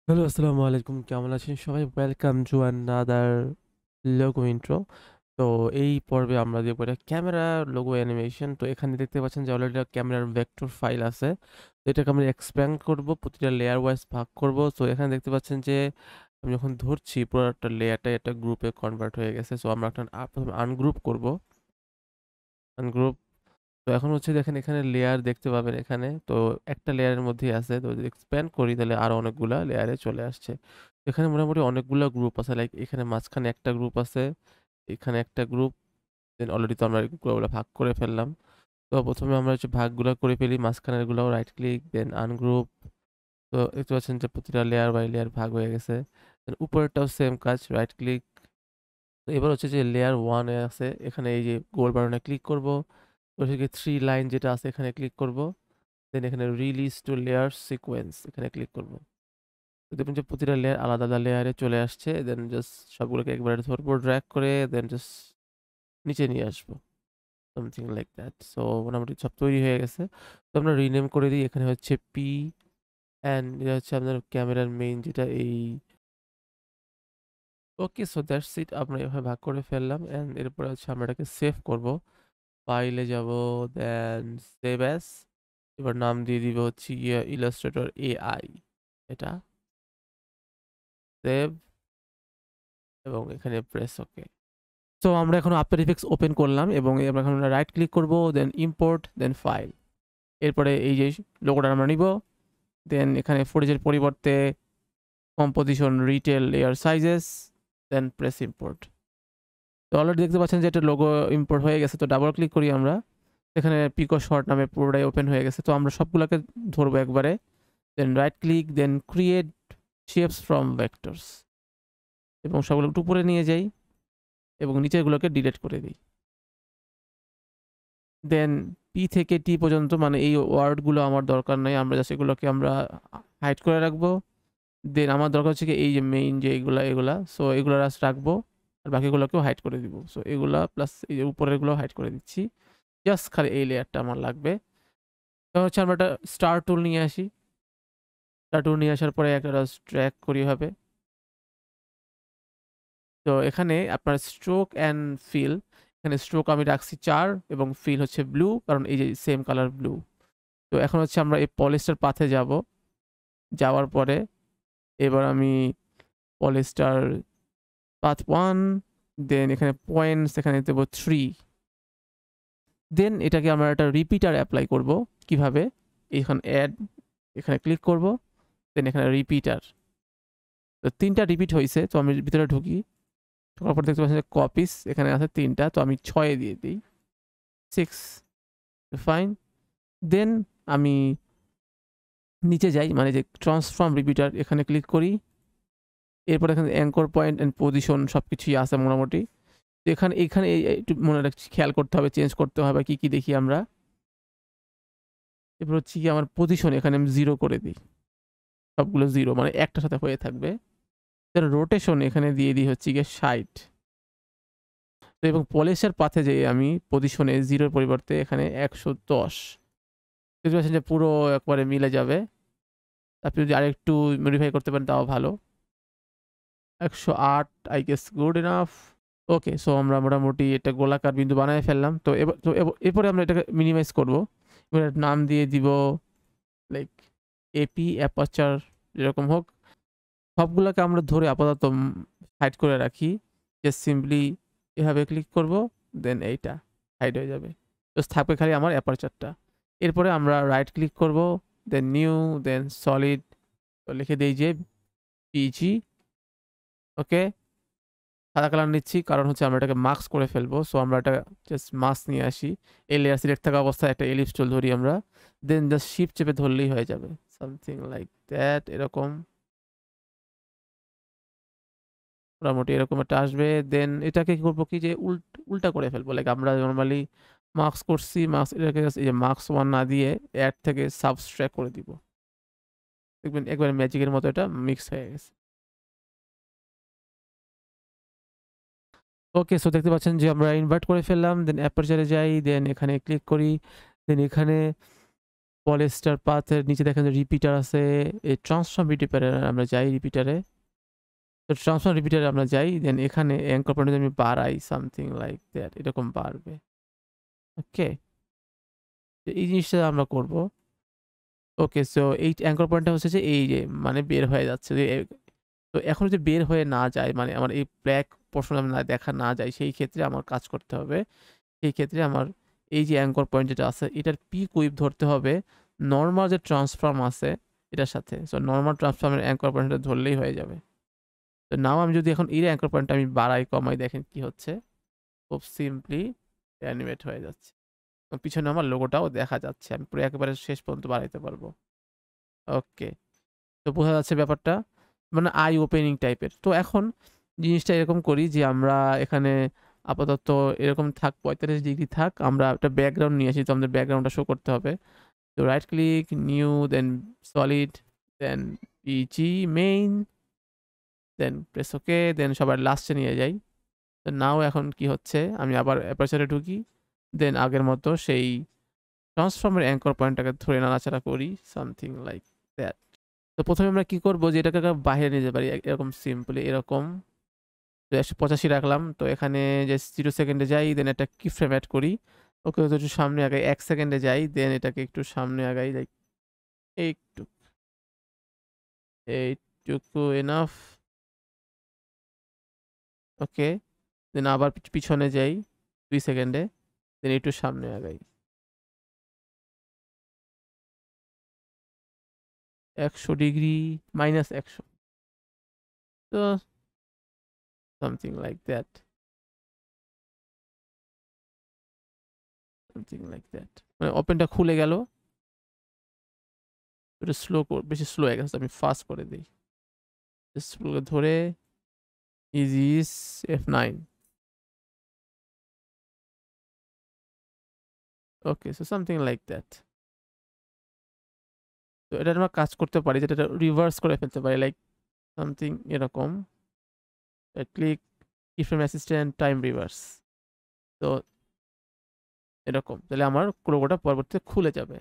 Hello, আসসালামু আলাইকুম। কেমন আছেন সবাই? Welcome to another logo intro. তো এই পর্বে আমরা দেখব এটা ক্যামেরা লোগো অ্যানিমেশন। তো এখানে দেখতে পাচ্ছেন যে অলরেডি ক্যামেরার ভেক্টর ফাইল আছে। তো এটাকে আমরা এক্সপ্যান্ড করব, প্রতিটা লেয়ার ওয়াইজ ভাগ করব। সো এখানে দেখতে পাচ্ছেন যে আমি যখন ধরছি পুরো একটা লেয়ারটা একটা গ্রুপে কনভার্ট হয়ে গেছে। সো আমরা একটা প্রথমে আনগ্রুপ করব। আনগ্রুপ। তো এখন হচ্ছে দেখেন এখানে লেয়ার দেখতে পাবেন এখানে। তো একটা লেয়ারের মধ্যেই আছে। তো যদি এক্সপ্যান্ড করি তাহলে আরো অনেকগুলা লেয়ারে চলে আসছে। এখানে মোটামুটি অনেকগুলা গ্রুপ আছে। লাইক এখানে মাঝখানে একটা গ্রুপ আছে, এখানে একটা গ্রুপ, দেন অলরেডি তো আমরা গ্রুপগুলো ভাগ করে ফেললাম। তো প্রথমে আমরা হচ্ছে ভাগগুলা করে ফেলি, মাঝখানের গুলাও রাইট ক্লিক দেন আনগ্রুপ। তো দেখতে পাচ্ছেন যে প্রতিটা লেয়ার বাই লেয়ার ভাগ হয়ে গেছে। দেন উপরেরটাও সেম কাজ, রাইট ক্লিক। তো এবার হচ্ছে যে লেয়ার 1 এ আছে, এখানে এই যে গোল বাটনে ক্লিক করব। তো থেকে 3 লাইন যেটা আছে এখানে ক্লিক করব। দেন এখানে রিলিজ টু লেয়ার সিকোয়েন্স এখানে ক্লিক করব। তো দেখবেন যে প্রতিটা লেয়ার আলাদা আলাদা লেয়ারে চলে আসছে। দেন জাস্ট সবগুলোকে একবারে ধরবো, ড্র্যাগ করে দেন জাস্ট নিচে নিয়ে আসবো। Something like that. সো মোটামুটি সব তৈরি হয়ে গেছে। তো আমরা রিনেম করে দিই। এখানে হচ্ছে পি অ্যান্ড এটা হচ্ছে আপনার ক্যামেরার মেইন যেটা এই। ওকে, সো দ্যাটস ইট। আমরা এভাবে ভাগ করে ফেললাম অ্যান্ড এরপরে হচ্ছে আমরা এটাকে সেভ করব। ফাইলে যাব, দেন সেভ অ্যাজ। এবার নাম দিয়ে দিব হচ্ছে ইলাস্ট্রেটর এআই। এটা সেভ এবং এখানে প্রেস ওকে। সো আমরা এখন আফটার ইফেক্টস ওপেন করলাম এবং আমরা এখন রাইট ক্লিক করব, দেন ইম্পোর্ট, দেন ফাইল। এরপরে এই যে লোগোটা আমরা নিব, দেন এখানে ফুটেজের পরিবর্তে composition, retain, layer sizes, then press import. তো অলরেডি দেখতে পাচ্ছেন যে একটা লোগো ইম্পোর্ট হয়ে গেছে। তো ডাবল ক্লিক করি আমরা, এখানে পিকো শর্ট নামে পুরোটাই ওপেন হয়ে গেছে। তো আমরা সবগুলোকে ধরবো একবারে, then right click, then create shapes from vectors এবং সবগুলো একটু উপরে নিয়ে যাই এবং নিচেরগুলোকে ডিলিট করে দিই। দেন পি থেকে টি পর্যন্ত মানে এই ওয়ার্ডগুলো আমার দরকার নাই, আমরা জাস্ট এগুলোকে আমরা হাইড করে রাখবো। দেন আমার দরকার হচ্ছে কি এই যে মেইন যে এগুলা, সো এগুলো জাস্ট রাখবো আর বাকিগুলোকেও হাইড করে দিব। সো এগুলা প্লাস এই যে উপরেরগুলো হাইড করে দিচ্ছি, জাস্ট খালি এই লেয়ারটা আমার লাগবে। তো হচ্ছে আমরা একটা স্টার টুল নিয়ে আসি। স্টার টুল নিয়ে আসার পরে একটা ট্র্যাক করি হবে। তো এখানে আপনার স্ট্রোক অ্যান্ড ফিল, এখানে স্ট্রোক আমি রাখছি 4 এবং ফিল হচ্ছে ব্লু, কারণ এই যে সেম কালার ব্লু। তো এখন হচ্ছে আমরা এই পলিস্টার পাথে যাব। যাওয়ার পরে এবার আমি পলিস্টার পাথ 1, দেন এখানে পয়েন্টস এখানে দেবো 3। দেন এটাকে আমরা একটা রিপিটার অ্যাপ্লাই করব। কিভাবে? এখানে অ্যাড, এখানে ক্লিক করব, দেন এখানে রিপিটার। তো 3টা রিপিট হইছে। তো আমি ভিতরে ঢুকি, ঢোকার পর দেখতে পাচ্ছি যে কপিস এখানে আছে 3টা। তো আমি 6 এ দিয়ে দিই, 6, ফাইন। দেন আমি নিচে যাই, মানে যে ট্রান্সফর্ম রিপিটার এখানে ক্লিক করি। এরপর এখানে অ্যাঙ্কর পয়েন্ট অ্যান্ড পজিশন সবকিছুই আছে মোটামুটি। তো এখানে এখানে একটু মনে রাখছি, খেয়াল করতে হবে, চেঞ্জ করতে হবে কি কি দেখি আমরা। এরপর হচ্ছে কি আমার পজিশন এখানে আমি 0 করে দিই, সবগুলো 0 মানে একটার সাথে হয়ে থাকবে। দেন রোটেশন এখানে দিয়ে দিই হচ্ছে গিয়ে 60। তো এবং পলিশের পাথে যে আমি পজিশনে 0 পরিবর্তে এখানে 110, বুঝতে পারছেন যে পুরো একবারে মিলে যাবে। আপনি যদি আরেকটু মডিফাই করতে পারেন তাও ভালো। 108 I guess good enough. Okay, so আমরা মোটামুটি একটা গোলাকার বিন্দু বানায় ফেললাম। তো এরপরে আমরা এটাকে মিনিমাইজ করব। এবার নাম দিয়ে দিব লাইক এপি অ্যাপারচার, যেরকম হোক। সবগুলোকে আমরা ধরে আপাতত হাইড করে রাখি। জাস্ট সিম্পলি এভাবে ক্লিক করব, দেন এইটা হাইড হয়ে যাবে। জাস্ট থাকবে খালি আমার অ্যাপারচারটা। এরপরে আমরা রাইট ক্লিক করব, দেন নিউ, দেন সলিড। তো লিখে দেই যে পিজি। ওকে, সাদা কালার নিচ্ছি কারণ হচ্ছে আমরা এটাকে মাস্ক করে ফেলবো। সো আমরা এটা জাস্ট মাস্ক নিয়ে আসি। এই লেয়ার সিলেক্ট থাকা অবস্থায় একটা এলিপস টুল ধরি আমরা, দেন জাস্ট শিফট চেপে ধরলেই হয়ে যাবে। সামথিং লাইক দ্যাট, এরকম মোটামুটি এরকম একটা আসবে। দেন এটাকে কি করবো কি যে উল্টা করে ফেলবো। লাইক আমরা নর্মালি মার্কস করছি, মার্কস এটাকে এই যে মার্কস 1 না দিয়ে অ্যাড থেকে সাবস্ট্রাক্ট করে দিব। দেখবেন একবারে ম্যাজিকের মতো এটা মিক্স হয়ে গেছে। ওকে, সো দেখতে পাচ্ছেন যে আমরা ইনভার্ট করে ফেললাম। দেন অ্যাপারচারে যাই, দেন এখানে ক্লিক করি, দেন এখানে পলিস্টার পাথের নিচে দেখেন যে রিপিটার আছে। এই ট্রান্সফর্ম রিপিটারে আমরা যাই, রিপিটারে তো ট্রান্সফর্ম রিপিটারে আমরা যাই, দেন এখানে অ্যাঙ্কর পয়েন্ট আমি বাড়াই সামথিং লাইক দ্যাট, এরকম বাড়বে। ওকে, এই জিনিসটা আমরা করব। ওকে, সো এই অ্যাঙ্কর পয়েন্টটা হচ্ছে যে এই যে মানে বের হয়ে যাচ্ছে যে তো এখন যদি বের হয়ে না যায়, মানে আমার এই ব্ল্যাক পোর্শন না দেখা না যায়, সেই ক্ষেত্রে আমার কাজ করতে হবে। সেই ক্ষেত্রে আমার এই যে অ্যাঙ্কর পয়েন্ট যেটা আছে এটার পিক উইপ ধরতে হবে নর্মাল যে ট্রান্সফর্ম আছে এটার সাথে। সো নর্মাল ট্রান্সফর্মের অ্যাঙ্কর পয়েন্টটা ধরলেই হয়ে যাবে। তো নাও আমি যদি এখন এই অ্যাঙ্কর পয়েন্টটা আমি বাড়াই কমাই, দেখেন কি হচ্ছে, খুব সিম্পলি অ্যানিমেট হয়ে যাচ্ছে। পিছনে আমার লোগোটাও দেখা যাচ্ছে, আমি পুরো একেবারে শেষ পর্যন্ত বাড়াইতে পারবো। ওকে, তো বোঝা যাচ্ছে ব্যাপারটা, মানে আই ওপেনিং টাইপের। তো এখন জিনিসটা এরকম করি যে আমরা এখানে আপাতত এরকম থাক, 45 ডিগ্রি থাক, আমরা একটা ব্যাকগ্রাউন্ড নিয়ে আসি, তো আমাদের ব্যাকগ্রাউন্ডটা শো করতে হবে। তো right click, new, then solid, then PG main, then press okay, then সবার লাস্টে নিয়ে যাই। তো নাও এখন কি হচ্ছে, আমি আবার অ্যাপারচারে ঢুকি, দেন আগের মতো সেই ট্রান্সফর্মের অ্যাঙ্কর পয়েন্টটাকে ধরে নাড়াচাড়া করি সামথিং লাইক দ্যাট। তো প্রথমে আমরা কি করবো যে এটাকে বাইরে নিয়ে যেতে পারি এরকম সিম্পলি, এরকম 185 রাখলাম। তো এখানে যে 0 সেকেন্ডে যাই, দেন একটা কি ফ্রেম অ্যাড করি। ওকে, তো একটু সামনে আগাই, 1 সেকেন্ডে যাই, দেন এটাকে একটু সামনে আগাই, লাইক একটু, এইটুকু এনাফ। ওকে, দেন আবার পিছনে যাই 2 সেকেন্ডে, দেন একটু সামনে আগাই 100 ডিগ্রি, -100। তো something like that, something like that, মানে ওপেনটা খুলে গেল। একটু স্লো, বেশি স্লো হয়ে গেছে, আমি ফাস্ট করে দিই, ধরে Aegis F9। Okay, so something like that. তো এটা আমরা কাজ করতে পারি, যেটা রিভার্স করে ফেলতে পারি, লাইক সামথিং এরকম, click keyframe assistant time reverse. তো এরকম, তাহলে আমার লোগোটা পরবর্তীতে খুলে যাবে।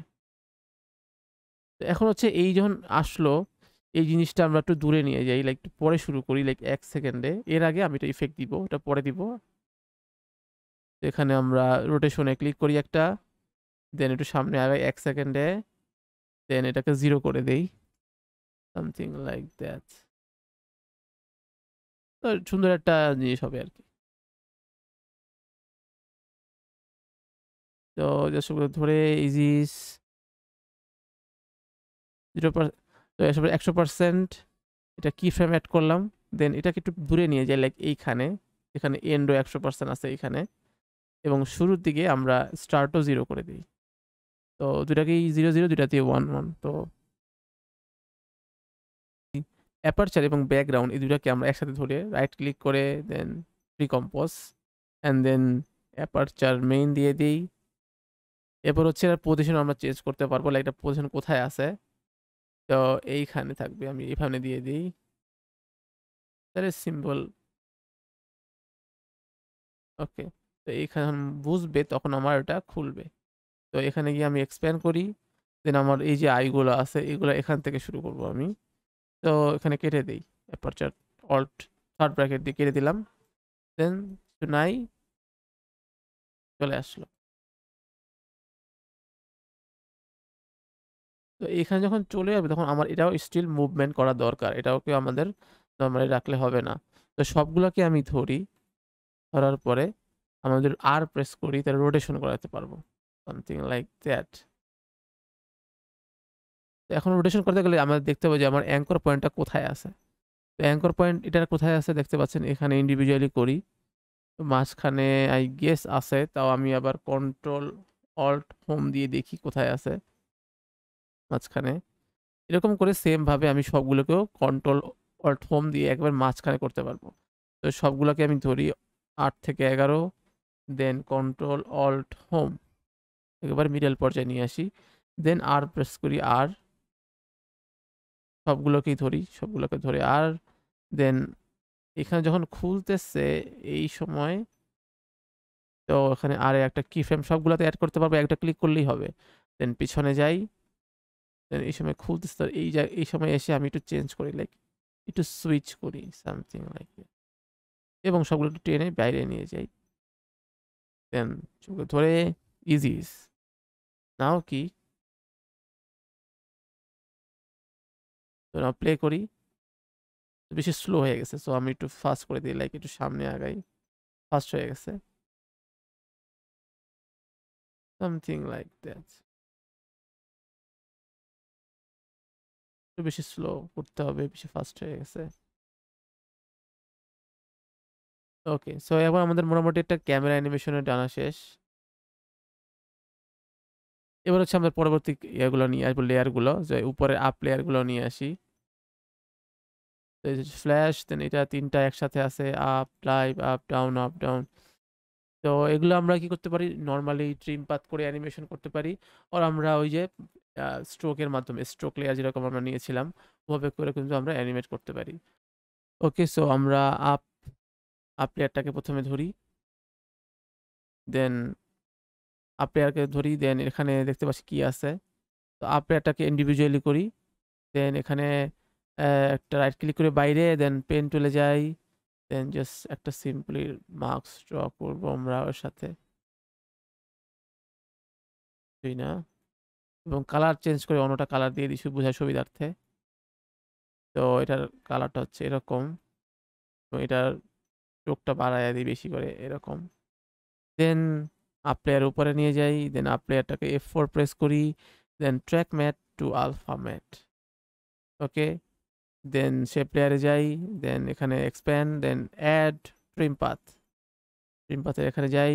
তো এখন হচ্ছে এই যখন আসলো, এই জিনিসটা আমরা একটু দূরে নিয়ে যাই, লাইক একটু পরে শুরু করি, লাইক 1 সেকেন্ডে। এর আগে আমি এটা ইফেক্ট দিব, এটা পরে দিব। এখানে আমরা রোটেশনে ক্লিক করি একটা, দেন একটু সামনে আগাই 1 সেকেন্ডে, দেন এটাকে 0 করে দেই, সামথিং লাইক দ্যাট। তো সুন্দর একটা জিনিস হবে আর কি। তো জাস্ট ধরে ইজিস 0%, তো 100% এটা কি ফ্রেম অ্যাড করলাম, দেন এটাকে একটু দূরে নিয়ে যাই, লাইক এইখানে, এখানে এন্ডও 100% আছে এইখানে, এবং শুরুর দিকে আমরা স্টার্টও 0 করে দিই। তো দুটাকেই 0 0, দুটাতেই 1 1। তো অ্যাপারচার এবং ব্যাকগ্রাউন্ড এই দুটাকে আমরা একসাথে ধরে রাইট ক্লিক করে দেন রিকম্পোজ, অ্যান্ড দেন অ্যাপারচার মেইন দিয়ে দিই। এরপর হচ্ছে পজিশন আমরা চেঞ্জ করতে পারবো, লাইক এটা পজিশন কোথায় আছে, তো এইখানে থাকবে, আমি এখানে দিয়ে দিই, তাহলে সিম্বল। ওকে, তো এইখানে বুঝবে, তখন আমার এটা খুলবে। তো এখানে গিয়ে আমি এক্সপ্যান্ড করি, দেন আমার এই যে আইগুলো আছে এগুলো এখান থেকে শুরু করব আমি। তো এখানে কেটে দিই, অ্যাপারচার অল্ট থার্ড ব্র্যাকেট দিয়ে কেটে দিলাম, দেন নাই চলে আসলো। তো এখানে যখন চলে যাবে তখন আমার এটাও স্টিল মুভমেন্ট করা দরকার, এটাওকে আমাদের নর্মালি রাখলে হবে না। তো সবগুলোকে আমি ধরি, ধরার পরে আমাদের আর প্রেস করি, তাহলে রোটেশন করাতে পারবো, সামথিং লাইক দ্যাট। তো এখন রোটেশন করতে গেলে আমরা দেখতে পাবো যে আমার অ্যাঙ্কর পয়েন্টটা কোথায় আছে। তো অ্যাঙ্কর পয়েন্ট এটা কোথায় আছে দেখতে পাচ্ছেন, এখানে ইন্ডিভিজুয়ালি করি, তো মাঝখানে আই গেস আছে, তাও আমি আবার কন্ট্রোল অল্ট হোম দিয়ে দেখি কোথায় আছে মাঝখানে। এরকম করে সেম ভাবে আমি সবগুলোকেও কন্ট্রোল অল্ট হোম দিয়ে একবার মাঝখানে করতে পারবো। তো সবগুলোকে আমি ধরি 8 থেকে 11, দেন কন্ট্রোল অল্ট হোম একবার মিডল পর্যায়ে নিয়ে আসি, দেন আর প্রেস করি, আর সবগুলোকেই ধরি, সবগুলোকে ধরে আর, দেন এখানে যখন খুলতেছে এই সময়, তো এখানে আর একটা কি ফ্রেম সবগুলোতে অ্যাড করতে পারবো, একটা ক্লিক করলেই হবে। দেন পিছনে যাই, দেন এই সময় খুলতেছে, তো এই সময় এসে আমি একটু চেঞ্জ করি, লাইক একটু সুইচ করি সামথিং লাইক, এবং সবগুলো একটু টেনে বাইরে নিয়ে যাই। দেন চোখে ধরে ইজিস নাও কি, তো নাও প্লে করি। বেশি স্লো হয়ে গেছে, সো আমি একটু ফাস্ট করে দিই, লাইক একটু সামনে আগাই, ফাস্ট হয়ে গেছে সামথিং লাইক দ্যাট। একটু বেশি স্লো করতে হবে, বেশি ফাস্ট হয়ে গেছে। ওকে, সো এবার আমাদের মোটামুটি একটা ক্যামেরা অ্যানিমেশনের টানা শেষ। এবার হচ্ছে আমাদের পরবর্তী ইয়েগুলো নিয়ে আসবো, লেয়ারগুলো, যে উপরের আপ লেয়ারগুলো নিয়ে আসি। ফ্ল্যাশ, দেন এটা তিনটা একসাথে আছে, up live, up down, up down. তো এগুলো আমরা কি করতে পারি, নর্মালি ট্রিম পাথ করে অ্যানিমেশন করতে পারি, আর আমরা ওই যে স্ট্রোকের মাধ্যমে, স্ট্রোক লেয়ার যেরকম আমরা নিয়েছিলাম ওভাবে করে কিন্তু আমরা অ্যানিমেট করতে পারি। ওকে, সো আমরা আপ আপ লেয়ারটাকে প্রথমে ধরি, দেন আপ লেয়ারকে ধরি, দেন এখানে দেখতে পাচ্ছি কি আছে, তো আপ লেয়ারটাকে ইন্ডিভিজুয়ালি করি। দেন এখানে একটা রাইট ক্লিক করে বাইরে, দেন পেন টুলে যাই, দেন জাস্ট একটা সিম্পলি মার্কস ড্র করবো আমরা ওর সাথে, তুই না, এবং কালার চেঞ্জ করে অন্যটা কালার দিয়ে দিই বোঝার সুবিধার্থে। তো এটার কালারটা হচ্ছে এরকম, তো এটার চোখটা বাড়ায় দিই বেশি করে এরকম। দেন আপ লেয়ার উপরে নিয়ে যাই, দেন আপ লেয়ারটাকে F4 প্রেস করি, then track matte to alpha matte. Okay, then shape লেয়ারে যাই, দেন এখানে expand, then add trim path, trim পাথের এখানে যাই,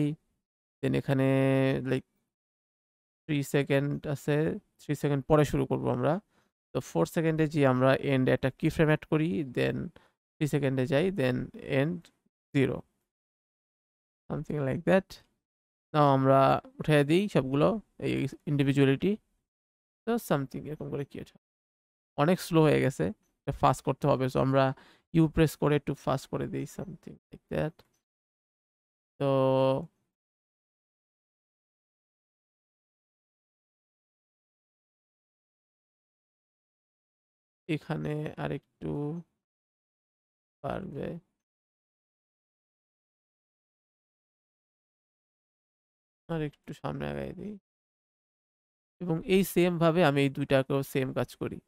দেন এখানে লাইক 3 সেকেন্ড আছে, 3 সেকেন্ড পরে শুরু করব আমরা। তো 4 সেকেন্ডে যে আমরা এন্ড একটা কি ফ্রেম অ্যাড করি, দেন 3 সেকেন্ডে যাই, দেন এন্ড 0, সামথিং লাইক দ্যাট। নাও আমরা উঠিয়ে দিই সবগুলো, এই ইন্ডিভিজুয়ালিটি, তো সামথিং এরকম করে ক্রিয়েট হয়। অনেক স্লো হয়ে গেছে, ফাস্ট করতে হবে, সো আমরা ইউ প্রেস করে একটু ফাস্ট করে দিই, সামথিং লাইক দ্যাট। তো এখানে আরেকটু পারবে, আর একটু সামনে আগাই দিই, এবং এই সেম ভাবে আমি এই দুইটাকেও সেম কাজ করি।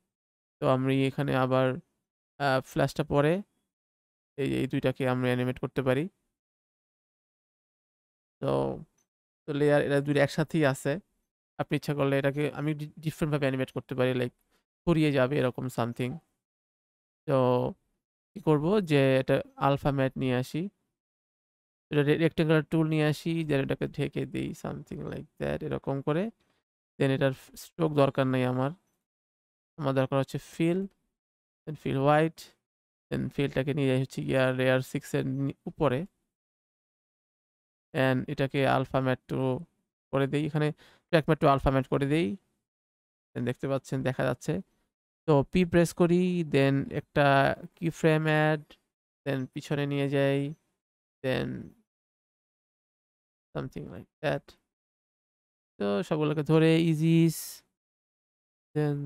তো আমি এখানে আবার ফ্ল্যাশটা পরে এই দুইটাকে আমরা অ্যানিমেট করতে পারি। তো তো লেয়ার এরা দুইটা একসাথেই আছে, আপনি ইচ্ছা করলে এটাকে আমি ডিফারেন্ট ভাবে অ্যানিমেট করতে পারি, লাইক ছড়িয়ে যাবে এরকম সামথিং। তো কি করব, যে এটা আলফা ম্যাট নিয়ে আসি, এটা রেক্টেঙ্গুলার টুল নিয়ে আসি, দেন এটাকে ঢেকে দিই সামথিং লাইক দ্যাট এরকম করে। দেন এটার স্ট্রোক দরকার নেই আমার, আমার দরকার হচ্ছে ফিল, দেন ফিল হোয়াইট, দেন ফিলটাকে নিয়ে যাই হচ্ছে গিয়ার লেয়ার 6-এর উপরে, অ্যান্ড এটাকে আলফা ম্যাট টু করে দিই, এখানে track matte to alpha matte করে দিই, দেন দেখতে পাচ্ছেন দেখা যাচ্ছে। তো পি প্রেস করি, দেন একটা কি ফ্রেম অ্যাড, দেন পিছনে নিয়ে যাই, দেন সামথিং লাইক দ্যাট। তো সবগুলোকে ধরে ইজিস, দেন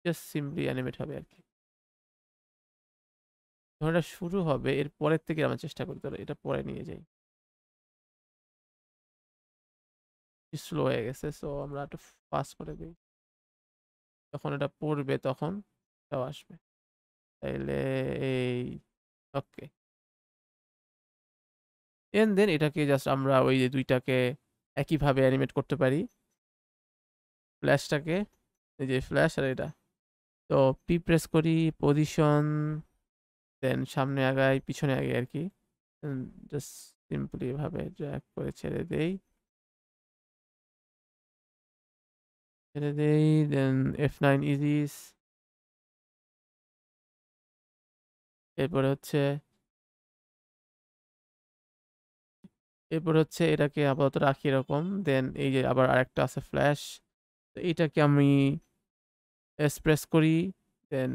জাস্ট সিম্পলি অ্যানিমেট হবে আর কি। যখন এটা শুরু হবে এর পরের থেকে আমার চেষ্টা করতে হবে, এটা পরে নিয়ে যাই, স্লো হয়ে গেছে, সো আমরা একটু ফাস্ট করে দিই, যখন এটা পড়বে তখন এটাও আসবে, তাইলে এই ওকে। এন্ড দেন এটাকে জাস্ট আমরা ওই যে দুইটাকে একইভাবে অ্যানিমেট করতে পারি, ফ্ল্যাশটাকে, এই যে ফ্ল্যাশ আর এটা। তো পি প্রেস করি, পজিশন, দেন সামনে আগাই পিছনে আগাই আর কি, জাস্ট সিম্পলি এভাবে ড্র্যাগ করে ছেড়ে দেই, দেন F9 ইজিস। এরপরে হচ্ছে এটাকে আপাতত রাখি এরকম, দেন এই যে আবার আরেকটা আছে ফ্ল্যাশ, তো এইটাকে আমি এস প্রেস করি, দেন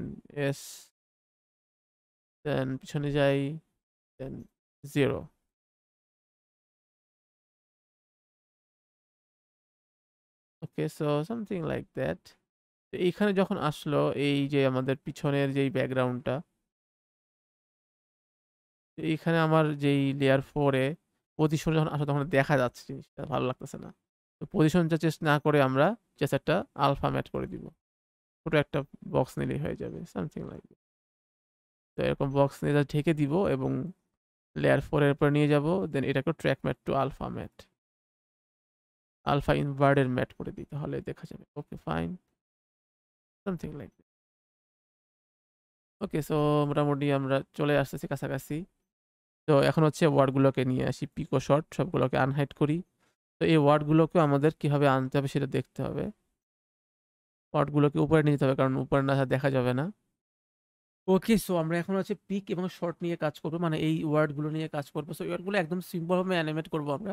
এস, দেন পিছনে যাই, দেন 0। ওকে, সো সামথিং লাইক দ্যাট। এইখানে যখন আসলো এই যে আমাদের পিছনের যেই ব্যাকগ্রাউন্ডটা, এইখানে আমার যেই লেয়ার 4 এ পজিশন যখন আসে তখন দেখা যাচ্ছে জিনিসটা ভালো লাগতেছে না। তো পজিশনটা চেঞ্জ না করে আমরা জাস্ট একটা আলফা ম্যাট করে দিব। ছোট একটা বক্স নিলেই হয়ে যাবে, সামথিং লাইক। তো এরকম বক্স নিয়ে জাস্ট ঢেকে দিব এবং লেয়ার 4 এর উপর নিয়ে যাব, দেন এটাকে track matte to alpha matte, alpha inverted matte করে দিই, তাহলে দেখা যাবে। Okay fine, something like. Okay, so মোটামুটি আমরা চলে আসতেছি কাছাকাছি। তো এখন হচ্ছে ওয়ার্ডগুলোকে নিয়ে আসি, পিকো শর্ট সবগুলোকে আনহাইড করি। তো এই ওয়ার্ডগুলোকে আমাদের কিভাবে আনতে হবে সেটা দেখতে হবে। ওয়ার্ডগুলোকে উপরে নিয়ে যেতে হবে, কারণ উপরে না দেখা যাবে না। ওকে, সো আমরা এখন হচ্ছে পিক এবং শর্ট নিয়ে কাজ করবো, মানে এই ওয়ার্ডগুলো নিয়ে কাজ করবো। সো এই ওয়ার্ডগুলো একদম সিম্পলভাবে অ্যানিমেট করবো আমরা।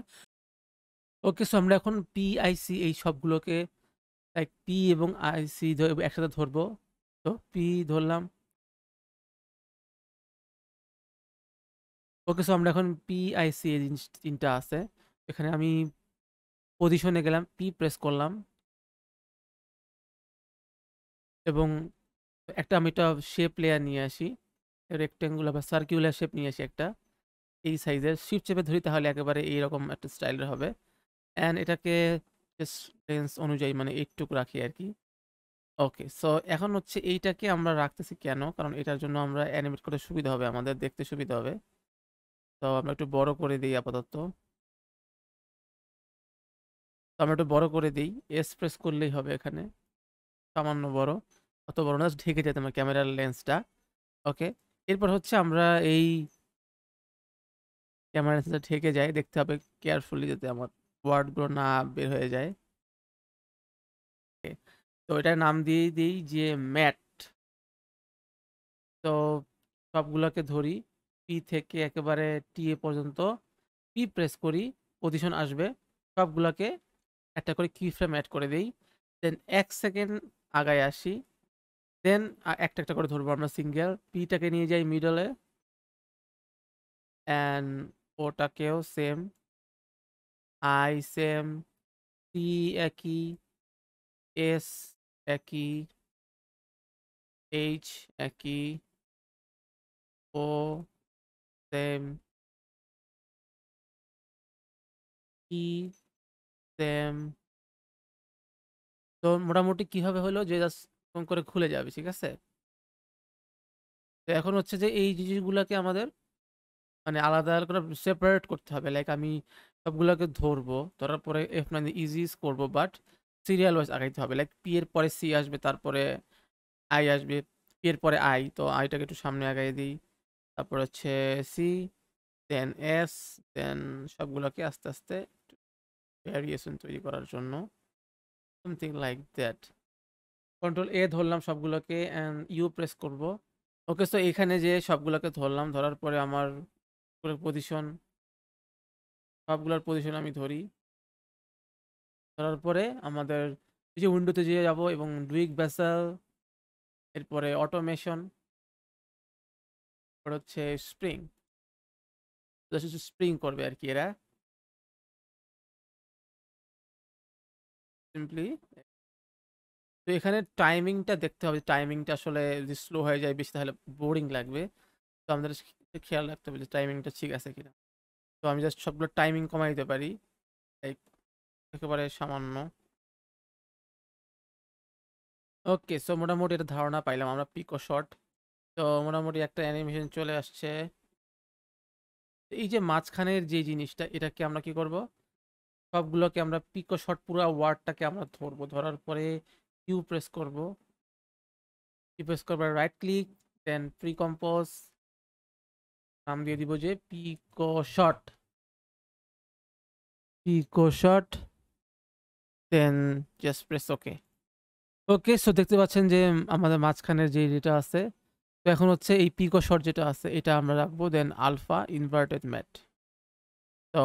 ওকে, সো আমরা এখন পি আইসি এই সবগুলোকে লাইক পি এবং আইসি একসাথে ধরবো। তো পি ধরলাম। ওকে, সো আমরা এখন পি আইসি এই জিনিস তিনটা আছে, এখানে আমি পজিশনে গেলাম, পি প্রেস করলাম এবং একটা আমি একটা শেপ লেয়ার নিয়ে আসি, রেক্টেঙ্গুলার বা সার্কুলার শেপ নিয়ে আসি একটা এই সাইজের, শিফট চেপে ধরি তাহলে একেবারে এইরকম একটা স্টাইলের হবে। অ্যান্ড এটাকে রেঞ্জ অনুযায়ী মানে এইটুকু রাখি আর কি। ওকে, সো এখন হচ্ছে এইটাকে আমরা রাখতেছি কেন, কারণ এটার জন্য আমরা অ্যানিমেট করতে সুবিধা হবে, আমাদের দেখতে সুবিধা হবে। তো আমরা একটু বড় করে দিই আপাতত। তো আমরা একটু বড় করে দিই, এস প্রেস করলেই হবে এখানে, সামান্য বড়, অত বড় না, ঢেকে যেতে আমার ক্যামেরার লেন্সটা। ওকে, এরপর হচ্ছে আমরা এই ক্যামেরা লেন্সটা ঢেকে যায়, দেখতে হবে কেয়ারফুলি যাতে আমার ওয়ার্ডগুলো না বের হয়ে যায়। তো এটার নাম দিয়ে দিই যে ম্যাট। তো সবগুলোকে ধরি, পি থেকে একেবারে টি এ পর্যন্ত, পি প্রেস করি, পজিশন আসবে, সবগুলোকে একটা করে কি ফ্রেম অ্যাড করে দিই, দেন 1 সেকেন্ড আগায় আসি, দেন একটা একটা করে ধরবো আমরা সিঙ্গেল, পিটাকে নিয়ে যাই মিডলে, অ্যান্ড ওটাকেও সেম, আই সেম, সি একই, এস একই, এইচ একই, ও সেম, ই সেম। তো মোটামুটি কি হবে হলো যে জাস্ট করে খুলে যাবে, ঠিক আছে। তো এখন হচ্ছে যে এই জিনিসগুলোকে আমাদের মানে আলাদা আলাদা করে সেপারেট করতে হবে, লাইক আমি সবগুলোকে ধরবো, ধরার পরে F9 ইজি করবো, বাট সিরিয়াল ওয়াইজ আগাইতে হবে, লাইক পি এর পরে সি আসবে, তারপরে আই আসবে, পি এর পরে আই, তো আইটাকে একটু সামনে আগাই দিই, তারপর হচ্ছে সি, দেন এস, দেন সবগুলোকে আস্তে আস্তে ভ্যারিয়েশন তৈরি করার জন্য, সামথিং লাইক দ্যাট। কন্ট্রোল এ ধরলাম সবগুলোকে অ্যান্ড ইউ প্রেস করব। ওকে, সো এখানে যে সবগুলোকে ধরলাম, ধরার পরে আমার পজিশন, সবগুলোর পজিশন আমি ধরি, ধরার পরে আমাদের এই যে উইন্ডোতে যেয়ে যাব এবং ডুইক ভেসেল, এরপরে অটোমেশন, এরপর হচ্ছে স্প্রিং, স্প্রিং করবে আর কি এরা সিম্পলি। তো এখানে টাইমিংটা দেখতে হবে, টাইমিংটা আসলে যদি স্লো হয়ে যায় বেশি তাহলে বোরিং লাগবে, তো আমাদের খেয়াল রাখতে হবে যে টাইমিংটা ঠিক আছে কিনা। তো আমি জাস্ট সবগুলো টাইমিং কমাই দিতে পারি, লাইক একেবারে সামান্য। ওকে, সো মোটামুটি একটা ধারণা পাইলাম আমরা পিকো শট। তো মোটামুটি একটা অ্যানিমেশন চলে আসছে। এই যে মাঝখানের যে জিনিসটা, এটাকে আমরা কি করব, সবগুলোকে আমরা পিকো শট পুরো ওয়ার্ডটাকে আমরা ধরবো, ধরার পরে কিউ প্রেস করব, কিউ প্রেস করবার রাইট ক্লিক, দেন প্রি কম্পোজ, নাম দিয়ে দিব যে পিকো শট, পিকো শট, দেন জাস্ট প্রেস ওকে। ওকে, সো দেখতে পাচ্ছেন যে আমাদের মাঝখানের যে যেটা আছে, তো এখন হচ্ছে এই পিকো শট যেটা আছে এটা আমরা রাখবো, দেন আলফা ইনভার্টেড ম্যাট। তো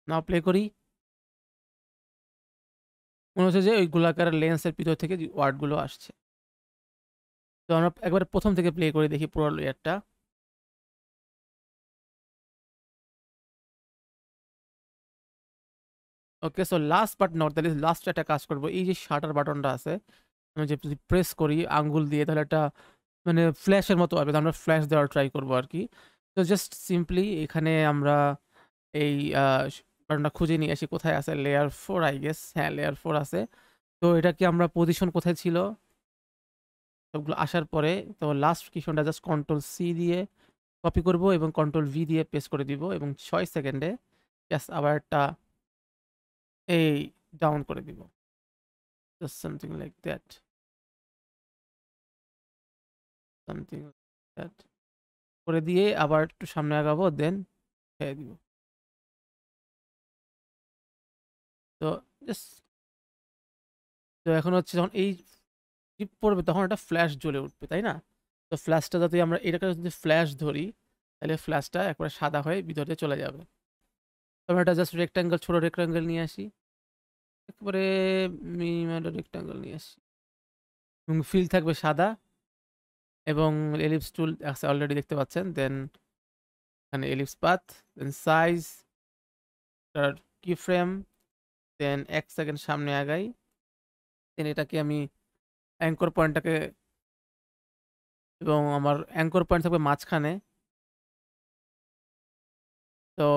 নাও প্লে করি, মনে হচ্ছে যে ওই গোলাকার লেন্সের ভিতর থেকে ওয়ার্ডগুলো আসছে। তো আমরা একবার প্রথম থেকে প্লে করে দেখি পুরো লেয়ারটা। Okay, so last but not the least, last একটা কাজ করব। এই যে শাটার বাটনটা আছে, আমি যে যদি প্রেস করি আঙ্গুল দিয়ে, তাহলে একটা মানে ফ্ল্যাশের মতো হবে, তো আমরা ফ্ল্যাশ দেওয়ার ট্রাই করবো আর কি। তো জাস্ট সিম্পলি এখানে আমরা এই বাটনটা খুঁজে নিয়ে আসি, কোথায় আছে, লেয়ার 4 আই গেস, হ্যাঁ লেয়ার 4 আছে। তো এটা কি আমরা পজিশন কোথায় ছিল সবগুলো আসার পরে, তো লাস্ট কিশনটা জাস্ট কন্ট্রোল সি দিয়ে কপি করব এবং কন্ট্রোল ভি দিয়ে পেস্ট করে দিব, এবং 6 সেকেন্ডে জাস্ট আবার একটা এই ডাউন করে দিব, just something like that, something that করে দিয়ে আবার একটু সামনে আগাবো, দেন ছেড়ে দিব। তো জাস্ট, তো এখন হচ্ছে যখন এই টিপ পড়বে তখন একটা ফ্ল্যাশ জ্বলে উঠবে, তাই না? তো ফ্ল্যাশটা যাতে আমরা এটাকে যদি ফ্ল্যাশ ধরি, তাহলে ফ্ল্যাশটা একবারে সাদা হয়ে ভিতরে চলে যাবে। তবে এটা জাস্ট রেক্ট্যাঙ্গেল, ছোট রেক্ট্যাঙ্গেল নিয়ে আসি, একবারে মিনিমাম রেক্ট্যাঙ্গেল নিয়ে আসি, এবং ফিল থাকবে সাদা, এবং এলিপস টুল আছে অলরেডি দেখতে পাচ্ছেন। দেন এখানে এলিপস পাথ, দেন সাইজ, তার কি ফ্রেম, দেন 1 সেকেন্ড সামনে আগাই, দেন এটাকে আমি অ্যাঙ্কর পয়েন্টটাকে, এবং আমার অ্যাঙ্কর পয়েন্ট থাকবে মাঝখানে। তো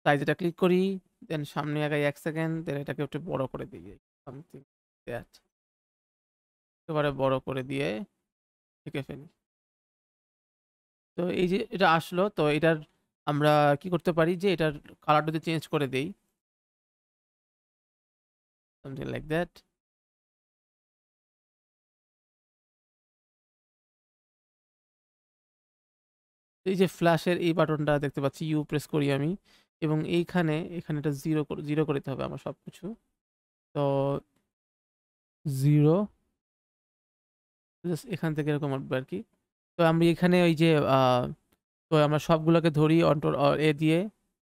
সাইজ এটা ক্লিক করি, দেন সামনে আগাই 1 সেকেন্ড, দেন এটাকে একটু বড় করে দিই, সামথিং দ্যাট, একেবারে বড় করে দিয়ে ঢেকে ফেলি। তো এই যে এটা আসলো, তো এটার আমরা কি করতে পারি যে এটার কালারটা যদি চেঞ্জ করে দেই, সামথিং লাইক দ্যাট। এই যে ফ্ল্যাশের এই বাটনটা দেখতে পাচ্ছি, ইউ প্রেস করি আমি, এবং এইখানে এখানে এটা জিরো জিরো করে দিতে হবে আমার সব কিছু। তো জিরো, জাস্ট এখান থেকে এরকম আসবে আর কি। তো আমি এখানে ওই যে তো আমরা সবগুলোকে ধরি কন্ট্রোল এ দিয়ে,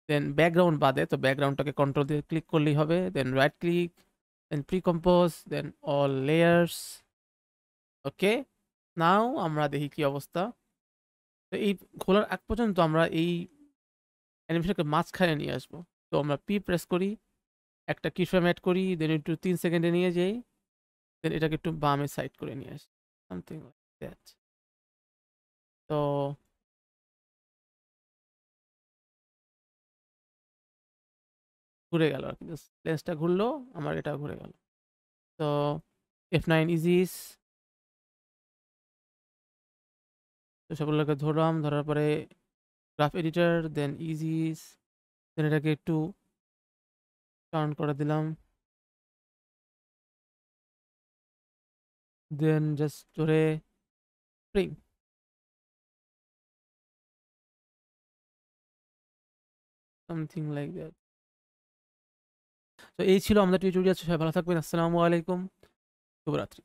দেন ব্যাকগ্রাউন্ড বাদে, তো ব্যাকগ্রাউন্ডটাকে কন্ট্রোল দিয়ে ক্লিক করলেই হবে, দেন রাইট ক্লিক, দেন প্রি কম্পোজ, দেন অল লেয়ার্স। ওকে, নাও আমরা দেখি কি অবস্থা। তো এই খোলার আগ পর্যন্ত আমরা এই অ্যানিমেশনকে মাঝখানে নিয়ে আসবো। তো আমরা পি প্রেস করি, একটা কিফ্রেম অ্যাড করি, দেন একটু 3 সেকেন্ডে নিয়ে যাই, দেন এটাকে একটু বামে সাইড করে নিয়ে আসি, সামথিং লাইক দ্যাট। তো ঘুরে গেল আর কি, লেন্সটা ঘুরলো, আমার এটা ঘুরে গেল। তো F9 ইজিস, তো সবগুলোকে ধরলাম, ধরার পরে গ্রাফ এডিটর, দেন ইজিস, দেন এটাকে একটু টার্ন করে দিলাম, দেন জাস্ট ধরে স্প্রিং, সামথিং লাইক দ্যাট। তো এই ছিল আমাদের টিউটোরিয়াল। সবাই ভালো থাকবেন, আসসালামু আলাইকুম, শুভরাত্রি।